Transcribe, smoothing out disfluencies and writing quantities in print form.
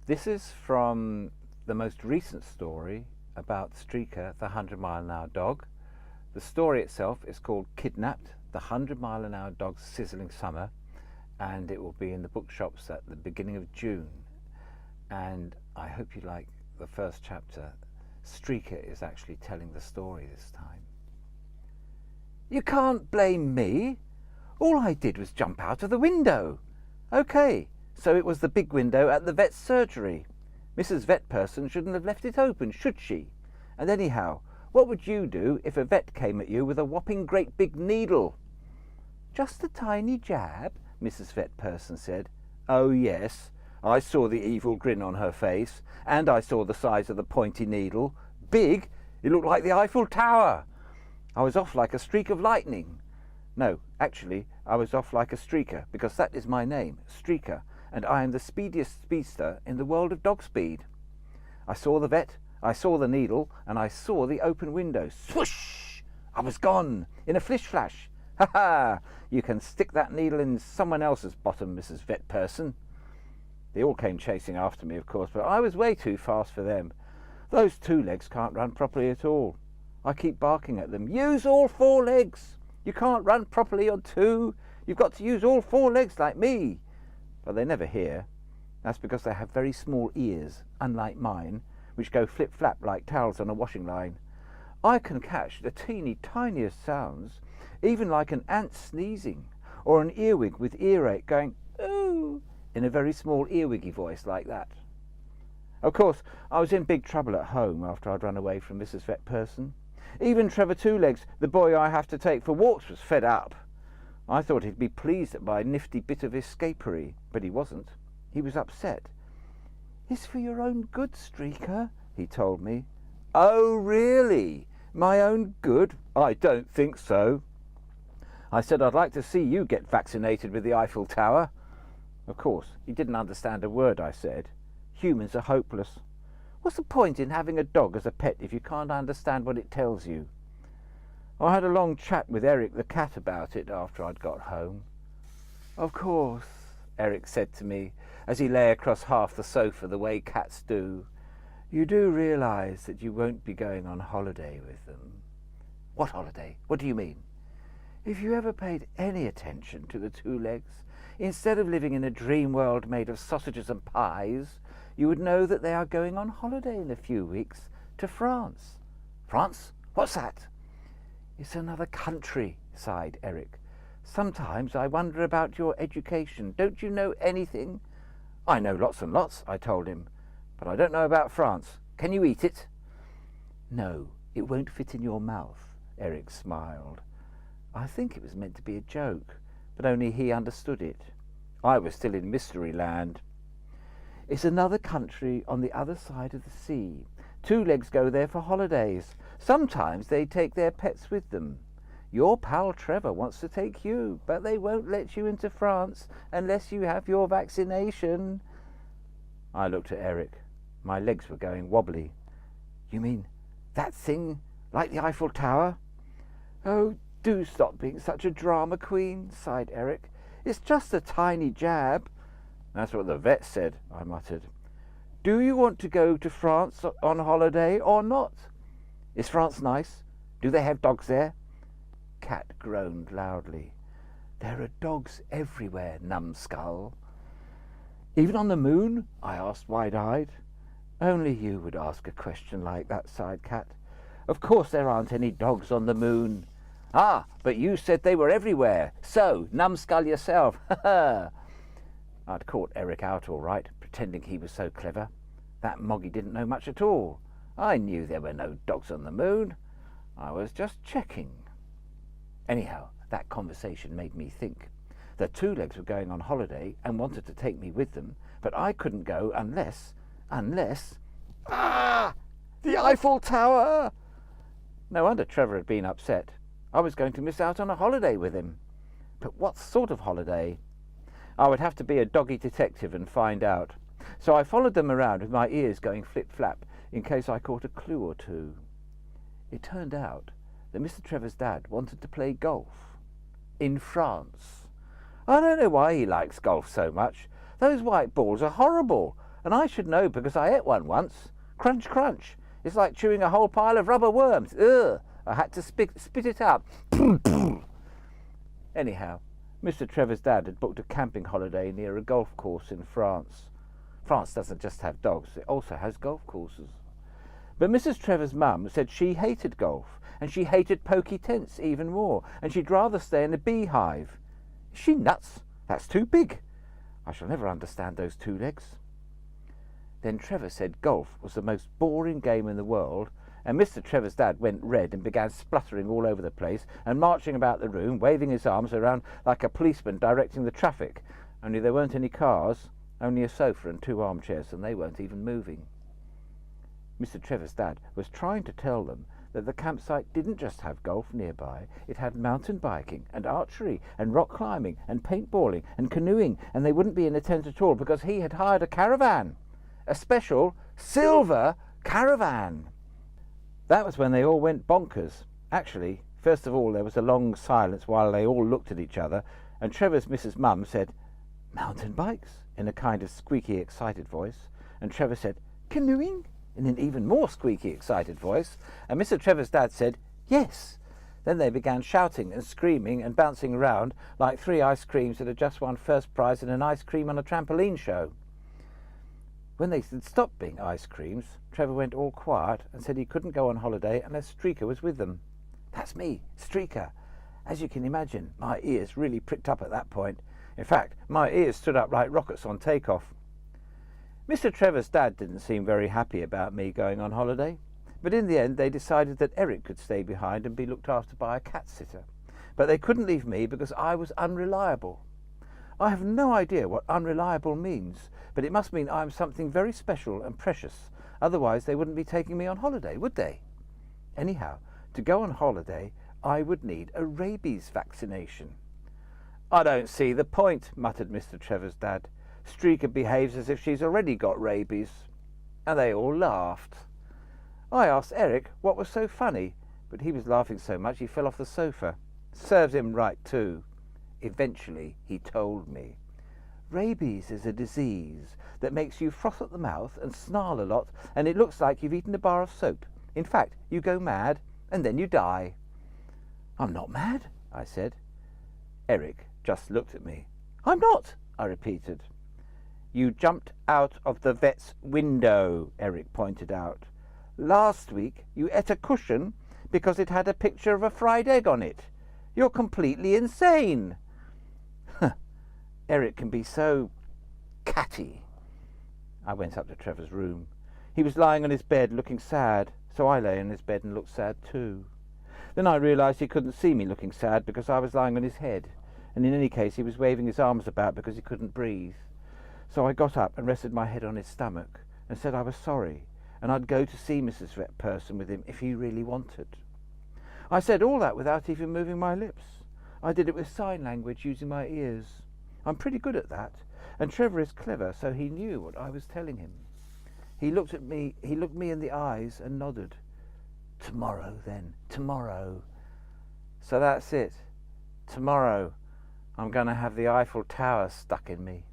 This is from the most recent story about Streaker, the 100-mile-an-hour dog. The story itself is called Kidnapped, the 100-mile-an-hour dog's sizzling summer, and it will be in the bookshops at the beginning of June. And I hope you like the first chapter. Streaker is actually telling the story this time. You can't blame me. All I did was jump out of the window. Okay, so it was the big window at the vet's surgery. Mrs. Vet Person shouldn't have left it open, should she? And anyhow, what would you do if a vet came at you with a whopping great big needle? Just a tiny jab, Mrs. Vet Person said. Oh yes, I saw the evil grin on her face, and I saw the size of the pointy needle. Big, it looked like the Eiffel Tower. I was off like a streak of lightning. No, actually, I was off like a streaker, because that is my name, Streaker, and I am the speediest speedster in the world of dog speed. I saw the vet, I saw the needle, and I saw the open window. Swoosh! I was gone, in a flash. Ha ha! You can stick that needle in someone else's bottom, Mrs. Vet Person. They all came chasing after me, of course, but I was way too fast for them. Those two legs can't run properly at all. I keep barking at them. Use all four legs! You can't run properly on two. You've got to use all four legs like me. But they never hear. That's because they have very small ears, unlike mine, which go flip-flap like towels on a washing line. I can catch the teeny tiniest sounds, even like an ant sneezing, or an earwig with earache going, ooh, in a very small earwiggy voice like that. Of course, I was in big trouble at home after I'd run away from Mrs. Vet Person. Even Trevor Two-Legs, the boy I have to take for walks, was fed up. I thought he'd be pleased at my nifty bit of escapery, but he wasn't. He was upset. It's for your own good, Streaker, he told me. Oh, really? My own good? I don't think so. I said I'd like to see you get vaccinated with the Eiffel Tower. Of course, he didn't understand a word I said. Humans are hopeless. What's the point in having a dog as a pet if you can't understand what it tells you? I had a long chat with Eric the cat about it after I'd got home. Of course, Eric said to me as he lay across half the sofa the way cats do. You do realise that you won't be going on holiday with them. What holiday? What do you mean? If you ever paid any attention to the two legs, instead of living in a dream world made of sausages and pies, you would know that they are going on holiday in a few weeks to France. France? What's that? It's another country, sighed Eric. Sometimes I wonder about your education. Don't you know anything? I know lots and lots, I told him, but I don't know about France. Can you eat it? No, it won't fit in your mouth, Eric smiled. I think it was meant to be a joke, but only he understood it. I was still in mystery land. It's another country on the other side of the sea. Two legs go there for holidays. Sometimes they take their pets with them. Your pal Trevor wants to take you, but they won't let you into France unless you have your vaccination. I looked at Eric. My legs were going wobbly. You mean that thing like the Eiffel Tower? Oh, do stop being such a drama queen, sighed Eric. It's just a tiny jab. That's what the vet said, I muttered. Do you want to go to France on holiday or not? Is France nice? Do they have dogs there? Cat groaned loudly. There are dogs everywhere, numbskull. Even on the moon? I asked wide-eyed. Only you would ask a question like that, sighed Cat. Of course there aren't any dogs on the moon. Ah, but you said they were everywhere. So, numbskull yourself. Ha ha. I'd caught Eric out all right, pretending he was so clever. That Moggy didn't know much at all. I knew there were no dogs on the moon. I was just checking. Anyhow, that conversation made me think. The two legs were going on holiday and wanted to take me with them, but I couldn't go unless... Ah! The Eiffel Tower! No wonder Trevor had been upset. I was going to miss out on a holiday with him. But what sort of holiday? I would have to be a doggy detective and find out. So I followed them around with my ears going flip-flap in case I caught a clue or two. It turned out that Mr. Trevor's dad wanted to play golf in France. I don't know why he likes golf so much. Those white balls are horrible, and I should know because I ate one once. Crunch, crunch. It's like chewing a whole pile of rubber worms. Ugh! I had to spit it out. Anyhow, Mr. Trevor's dad had booked a camping holiday near a golf course in France. France doesn't just have dogs, it also has golf courses. But Mrs. Trevor's mum said she hated golf, and she hated pokey tents even more, and she'd rather stay in a beehive. Is she nuts? That's too big. I shall never understand those two legs. Then Trevor said golf was the most boring game in the world, and Mr. Trevor's dad went red and began spluttering all over the place and marching about the room, waving his arms around like a policeman directing the traffic. Only there weren't any cars, only a sofa and 2 armchairs, and they weren't even moving. Mr. Trevor's dad was trying to tell them that the campsite didn't just have golf nearby, it had mountain biking and archery and rock climbing and paintballing and canoeing, and they wouldn't be in a tent at all because he had hired a caravan. A special silver caravan. That was when they all went bonkers. Actually, first of all, there was a long silence while they all looked at each other, and Trevor's Mrs. Mum said, "Mountain bikes," in a kind of squeaky, excited voice, and Trevor said, "Canoeing," in an even more squeaky, excited voice, and Mr. Trevor's dad said, "Yes." Then they began shouting and screaming and bouncing around like 3 ice creams that had just won first prize in an ice cream on a trampoline show. When they had stopped being ice creams, Trevor went all quiet and said he couldn't go on holiday unless Streaker was with them. That's me, Streaker. As you can imagine, my ears really pricked up at that point. In fact, my ears stood up like rockets on takeoff. Mr. Trevor's dad didn't seem very happy about me going on holiday, but in the end they decided that Eric could stay behind and be looked after by a cat sitter. But they couldn't leave me because I was unreliable. I have no idea what unreliable means, but it must mean I'm something very special and precious. Otherwise they wouldn't be taking me on holiday, would they? Anyhow, to go on holiday, I would need a rabies vaccination. "I don't see the point," muttered Mr. Trevor's dad. "Streaker behaves as if she's already got rabies." And they all laughed. I asked Eric what was so funny, but he was laughing so much he fell off the sofa. Serves him right too. Eventually he told me. "Rabies is a disease that makes you froth at the mouth and snarl a lot, and it looks like you've eaten a bar of soap. In fact, you go mad, and then you die." "I'm not mad," I said. Eric just looked at me. "I'm not," I repeated. "You jumped out of the vet's window," Eric pointed out. "Last week you ate a cushion because it had a picture of a fried egg on it. You're completely insane." Eric can be so catty. I went up to Trevor's room. He was lying on his bed looking sad, so I lay on his bed and looked sad too. Then I realised he couldn't see me looking sad because I was lying on his head, and in any case he was waving his arms about because he couldn't breathe. So I got up and rested my head on his stomach and said I was sorry, and I'd go to see Mrs. Vet Person with him if he really wanted. I said all that without even moving my lips. I did it with sign language using my ears. I'm pretty good at that, and Trevor is clever, so he knew what I was telling him. He looked me in the eyes and nodded. "Tomorrow, then, tomorrow." So that's it. Tomorrow I'm going to have the Eiffel Tower stuck in me.